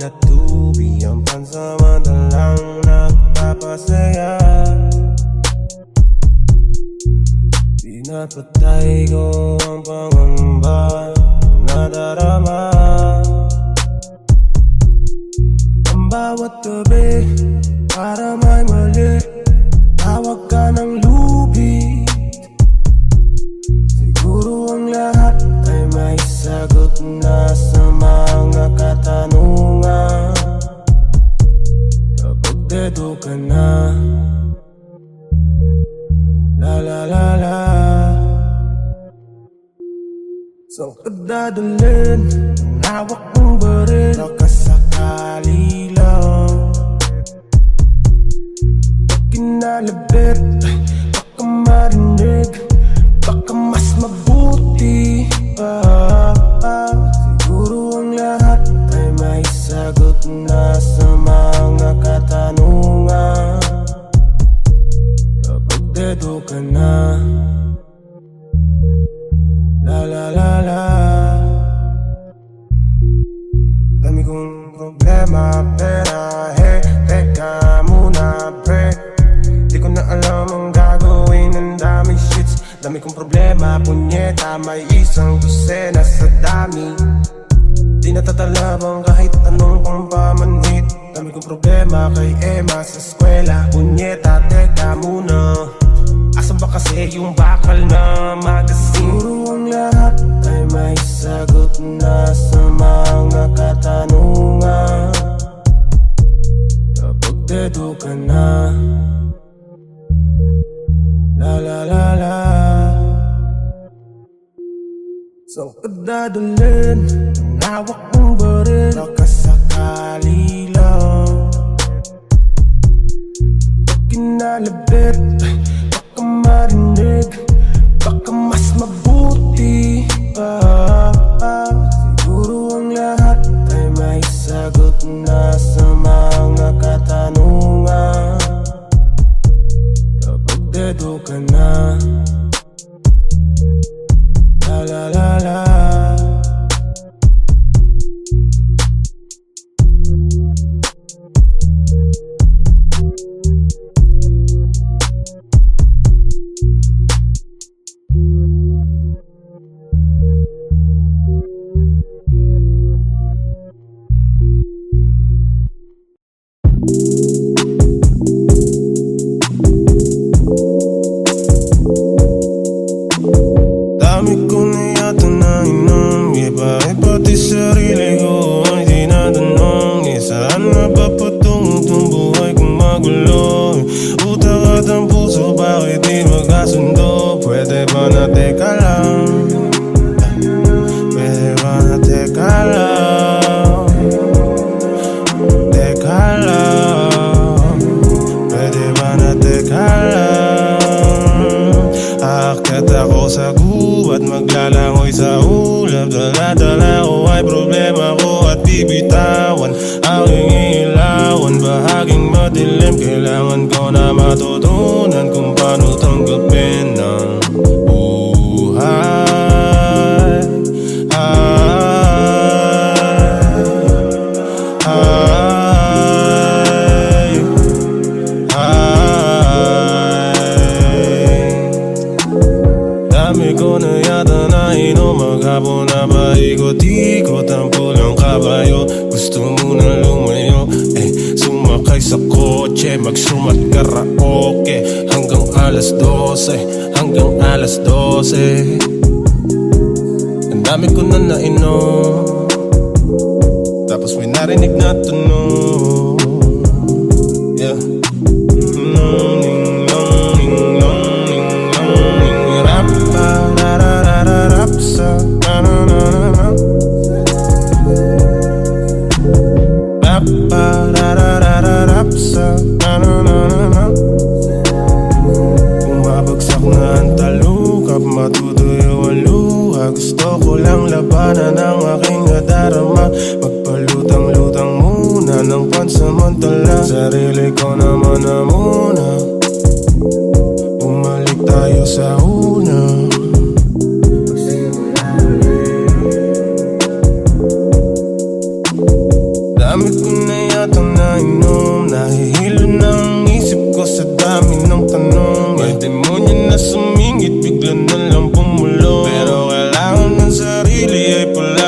na tubi ang pansamantalang nagpapasaya. Pinapatay ko ang pangamba na darama. Ang bawat gabi para may mali, tawag ka ng lubid. Siguro ang lahat ay may sagot na sa mga katanungan. Kapag dedo ka na, la la la la. Saan ka dadalhin ang hawak mong baril? Baka sakali lang pag kinalabit, baka marinig, baka mas mabuti pa. Siguro ang lahat ay may sagot na sa mga katanungan. Kapag dedo ka na, la la la la. Dami kong problema, pera, hey, teka muna pre. Di ko na alam ang gagawin, ang dami shits. Dami kong problema, punyeta, may isang dosena sa dami. Di natatalabang kahit anong pang pamanhit. Dami kong problema kay Emma sa eskwela. Punyeta, teka muna, asan ba kasi yung bakal na magazine? Siguro ang lahat ay may sagot na sa mga katanungan. Kapag dedo ka na, la la la la. Saan ka dadalhin ang hawak mong baril? Baka sakali lang pag kinalabit, baka marinig, baka mas mabuti pa. Siguro ang lahat ay may sagot na sa mga katanungan. Kapag dedo ka na, la la la la. Dami ko na yata na inom, iba pati sarili ko ay tinatanong. Saan na ba patungo itong buhay kong magulo? Utak at ang puso, bakit di magkasundo? Pwede ba na teka lang? Pwede ba na teka lang? Teka lang. Pwede ba na teka lang? Aakyat ako sa gubat, maglalangoy sa ulap. Dala-dala ko ay problema ko at bibitawan. Aking ilawan, bahaging madilim. Kailangan ko na matutunan kung paano tanggapin ang buhay. Dami ko na yata na inom, maghapon na paikot-ikot ang pulang kabayo. Gusto mo na lumayo, sumakay sa kotse, magsumat karaoke hanggang alas 12, hanggang alas 12. Ang dami ko na nainom, tapos may narinig na tunog. Yeah. Bumabagsak na ang talukap, matutuyo ang luha. Gusto ko lang labanan ang aking nadarama. Magpalutang-lutang muna ng pansamantala. Sarili ko naman na muna, bumalik tayo sa una. Dami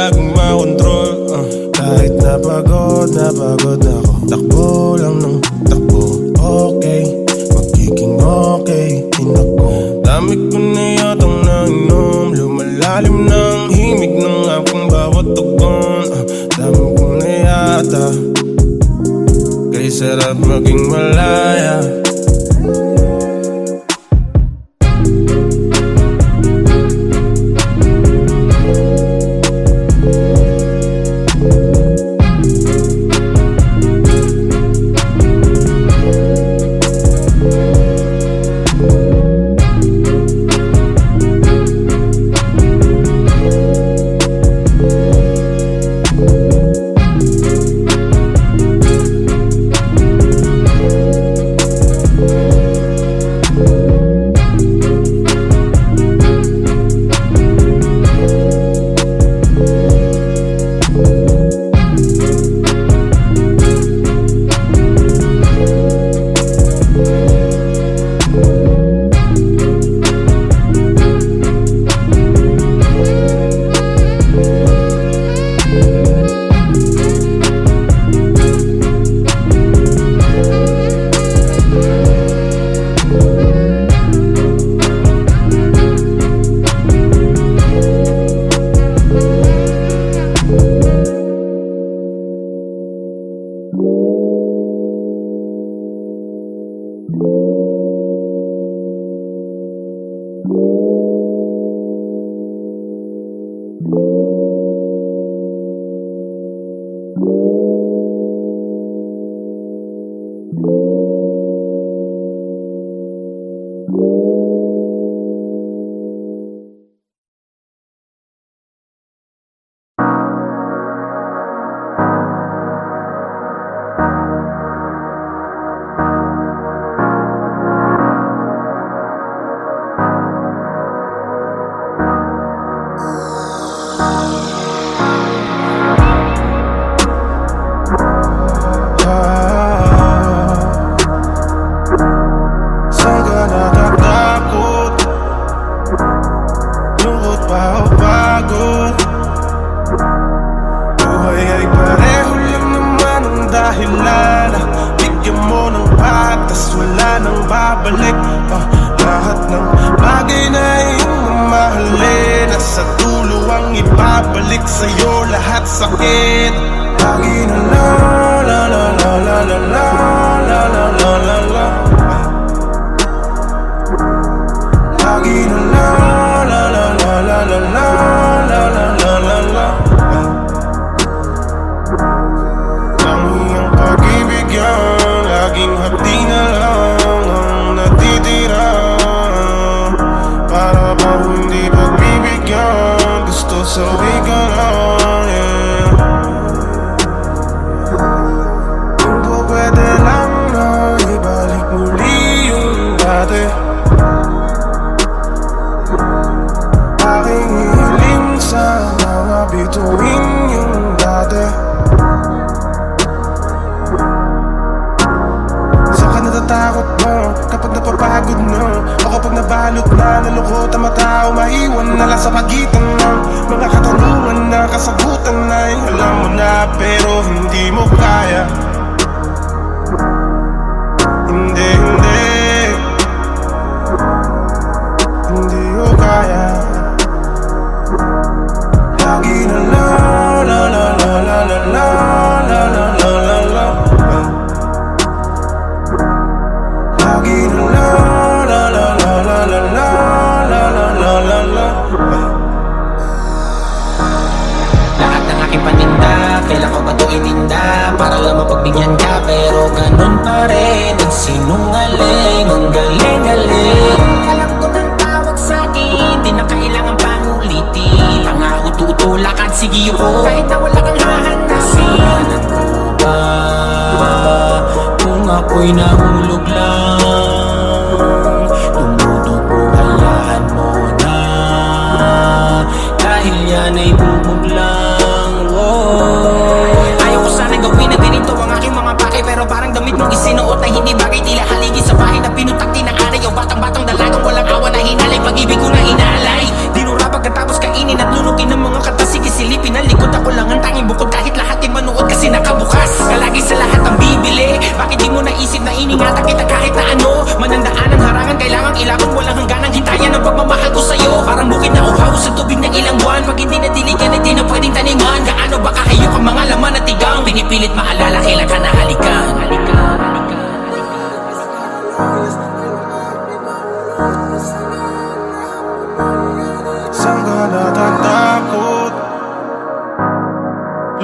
laging makontrol. Kahit napagod ako, takbo lang ng takbo. Okay, magiging okay din ako. Dami ko na yatang nainom, lumalalim ng himig ng aking bawat tugon. Dami ko na yata, kay sarap maging malaya. Bigyan mo ng patas, wala nang babalik. Lahat ng bagay na iyong mamahalin, nasa dulo ang ibabalik sa'yo lahat sakit. Lagi na la la la la la la la la la la la la. Lagi na la la la la la la la la la la la la. Laging hapdi na lang ang natitira, para ba hindi pagbibigyan, gusto sabi ka lang, yeah. Kung po pwede lang na ibalik muli yung dati, aking hiling sana mabituin yung dati. Takot mo kapag napapagod mo, o kapag nabalot na, nalungkot ang mata, umaiwan na lang sa pagitan ng mga katanungan na kasagutan ay alam mo na pero hindi mo kaya. Hindi ko kaya. Lagi na la la la la la la la la la la la la. Lagi na la la la la la la la la la la la la. Lahat ng aking paninda, kailan ko ba ito ininda, para lang mapagbigyan ka, pero ganun pa rin nagsinungaling. Ang galing-galing, alam ko ng tawag sa'kin, di na kailangan pang ulitin. Pangako tutulakan, sige ko, kahit na wala kang hahanapin. Ano ba kung ako'y nahulog lang, tumutubo, hayaan mo na, dahil yan ay bubog lang. Ayaw ko sana gawin na ganito ang aking mga bagay, pero parang damit mong isinuot na hindi bagay. Tila haligi sa bahay na pinutak tinaaray, o batang-batang dalagang walang awa na hinalay. Pag-ibig ko na inalay, dinura pagkatapos kainin at lunukin ng mga kata. Sige silipin ang likod tanging bukod kahit lahat ay manood kasi nakabukas ka lagi sa lahat ang bibili. Bakit di mo naisip na iningatan kita kahit na ano? Manandaan ang harangan, kailangang ilaban, walang hangganang hintayan ang pagmamahal ko sa'yo. Parang bukid na uhaw sa tubig ng ilang buwan. Pag hindi nadiligan ay di na pwedeng taniman. Gaano ba kahayok ang mga laman at tigang pinipilit maalala kailan ka nahalikan. Saan ka natatakot?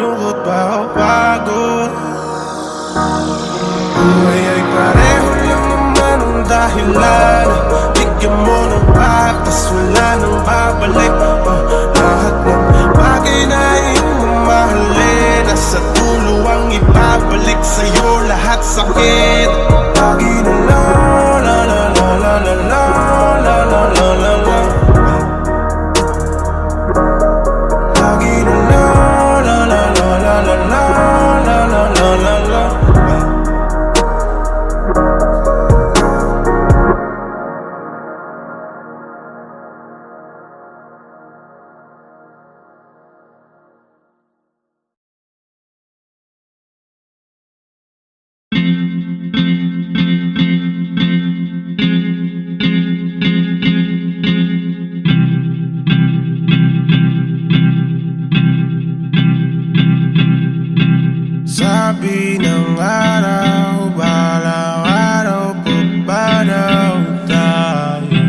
Lungkot ba o pagod? Buhay ay pareho lang naman ang dahilan. Bigyan mo ng patas, wala nang babalik. Lahat ng bagay na iyong mamahalin, nasa dulo ang ibabalik sa'yo lahat sakit. Lagi na la la la la la la la la la la la la. Lagi na la la la la la la la la la la la la. Sabi ng araw, balang araw, pagpanaw tayo.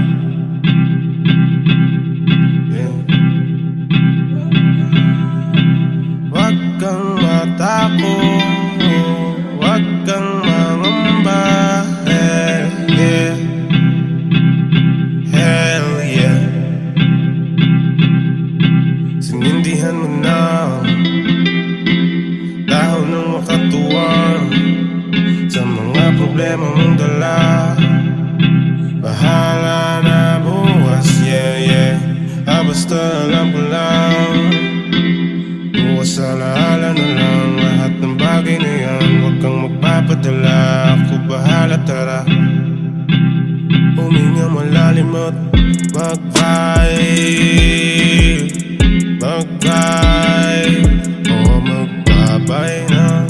Huwag kang matakot, huwag kang mangamba. Hell yeah. Sinindihan mo na dahon ng makatuwang sa mga problema mong dala. Bahala na bukas, yeah, yeah. Basta alam ko lang, bukas alaala na lang lahat ng bagay na yan. Huwag kang magpapadala, ako bahala, tara. Huminga malalim at mag-vibe, mag-vibe, o magbabay na.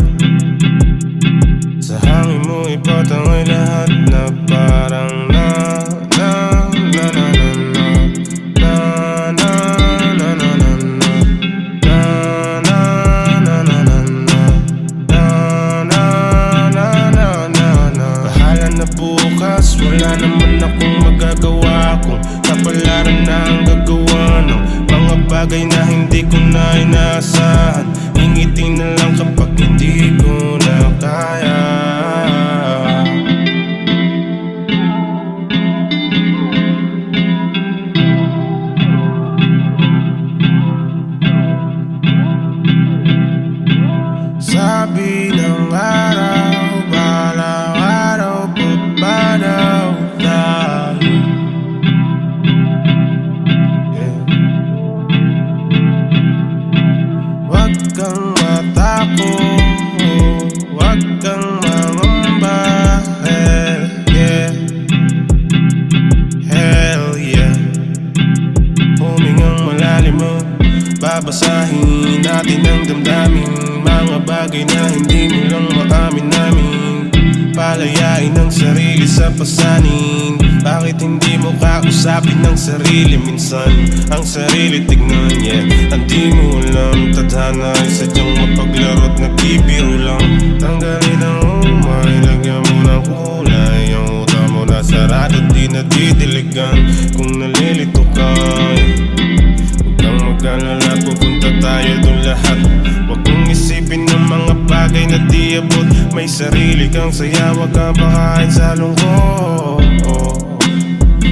Sa hangin mo ipatangay lahat na parang na na na na na na na na na na na na na na. Bahala na bukas, wala naman akong magagawa kung kapalaran na ang gagawa ng mga bagay na hindi ko na inaasahan. Ngingiti na lang kapag hindi ko na kaya. Sabi ng araw, balang araw, pagpanaw tayo. Huwag kang matakot, huwag kang mangamba. Hell yeah, hell yeah. Humingang malalim mo, babasahin natin ang damdaming mga bagay na hindi mo lang maamin namin. Palayain ang sarili sa pasanin. Bakit hindi mo kausapin ng sarili minsan? Ang sarili tignan, yeah. Hindi mo alam, tadhana ay sadyang mapaglaro't nagbibiro lang. Tanggalin ang umay, lagyan mo ng kulay. Ang utak mo na sarado, di nadidiligan. Kung nalilito ka, huwag kang mag-alala, pupunta tayo dun lahat. Huwag kong isipin ng mga bagay na di abot. May sarili kang saya, huwag kang pakain sa lungkot.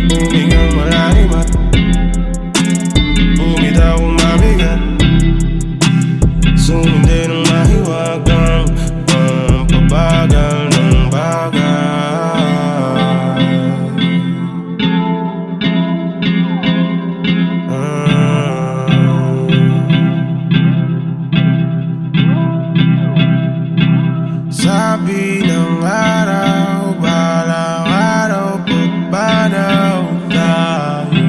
Humingang malalim at bumitaw kung mabigat. Sumindi ng mahiwagang pampabagal ng bagay. Sabi ng araw, balang araw, pagpanaw tayo.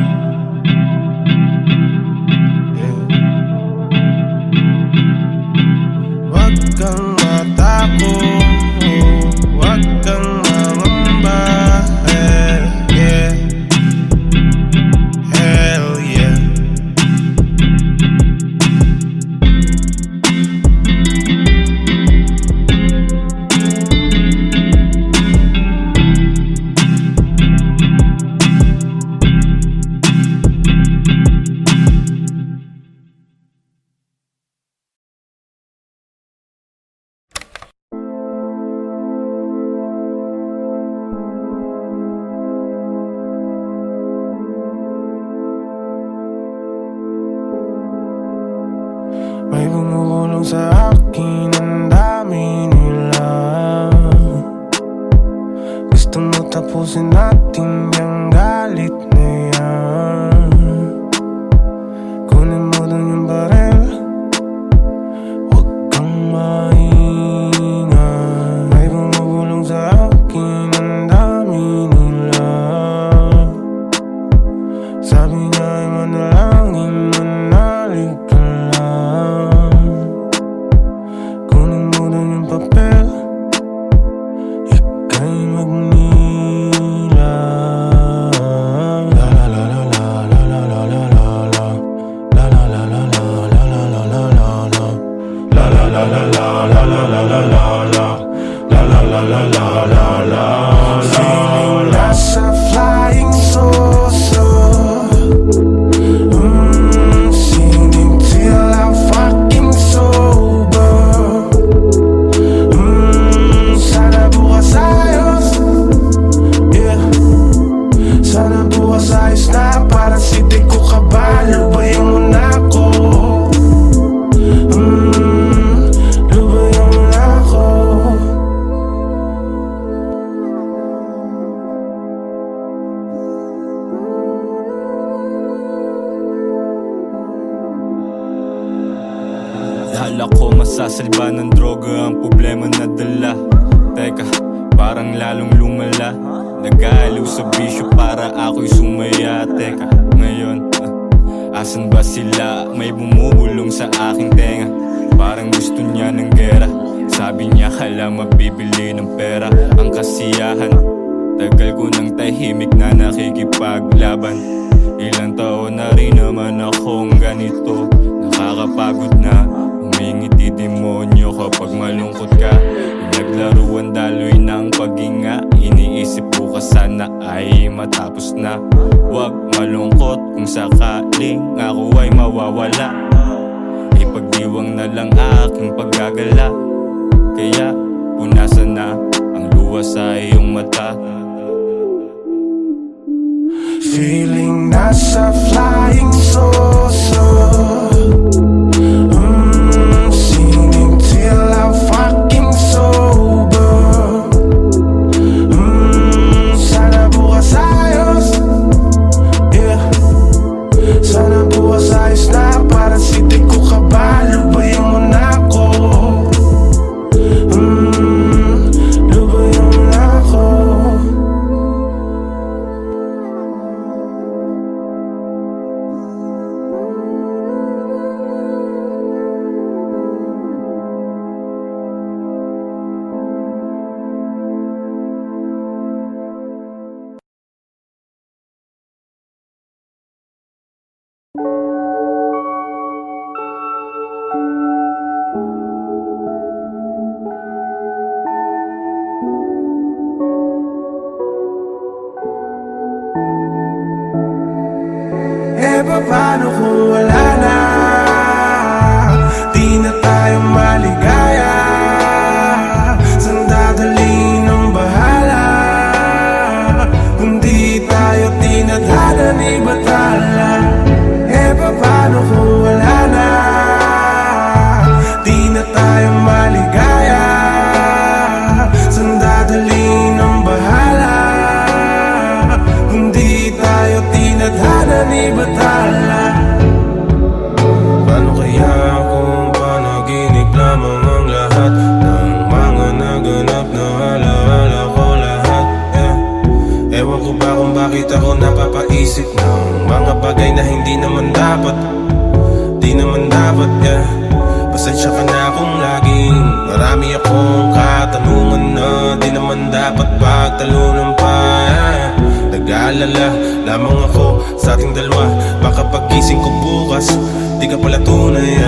May bumubulong sa akin, ang dami nila. Gusto mo tapusin natin yung galit na yan. Kunin mo dun yung barel, huwag kang maingay. May bumubulong sa akin, ang dami nila. Sabi niya ay manalangin, manalig ka lang. Kunin mo dun yung papel, ika'y magnila. La la la la la la la la la la. La la la la la la la la la la la. La la la la la la la la la la la. La la la la la la la. Feeling nasa flying saucer. Singing till I'm fucking sober. Sana bukas ayos. Yeah. Sana bukas ayos na. Para si di ko kabalo. Lubayan mo na ako. Lubayan mo na ako. Akala ko masasalba ng droga ang problema na dala. Teka, parang lalong lumala. Nag-aaliw sa bisyo para ako'y sumaya. Teka, ngayon, asan ba sila? May bumubulong sa aking tenga. Parang gusto niya ng gera. Sabi niya kala mabibili ng pera ang kasiyahan. Tagal ko ng tahimik na nakikipaglaban. Ilang taon na rin naman akong ganito. Nakakapagod na, humingiti demonyo kapag malungkot ka. Naglaruan daloy ng paghinga. Iniisip ko ka sana ay matapos na. Huwag malungkot kung sakaling ako ay mawawala. Ipagdiwang na lang aking paggagala. Kaya punasan na ang luha sa iyong mata. Feeling nasa flying saucer. Singing till I'm fucking sober. Sana bukas ayos. Yeah. Sana bukas ayos na. Para si di ko kabalo. Lubayan mo na ako. Lubayan mo na ako. Paano kung wala na? Di na tayo maligaya. Saan dadalhin ang bahala? Kung di tayo tinadhana ni Batala. Paano kung wala na? Di na tayo maligaya. Saan dadalhin ang bahala? Kung di tayo tinadhana ni Batala. Paano kaya kung panaginip lamang ang lahat ng mga naganap na alaala ko lahat? Ewan ko ba kung bakit ako napapaisip ng mga bagay na hindi naman dapat. Di naman dapat, Pasensya ka na kung laging marami akong katanungan na di naman dapat pagtalunan pa. Nag-aalala lamang ako sa ating dalawa. Baka pagising ko bukas, di ka pala tunay.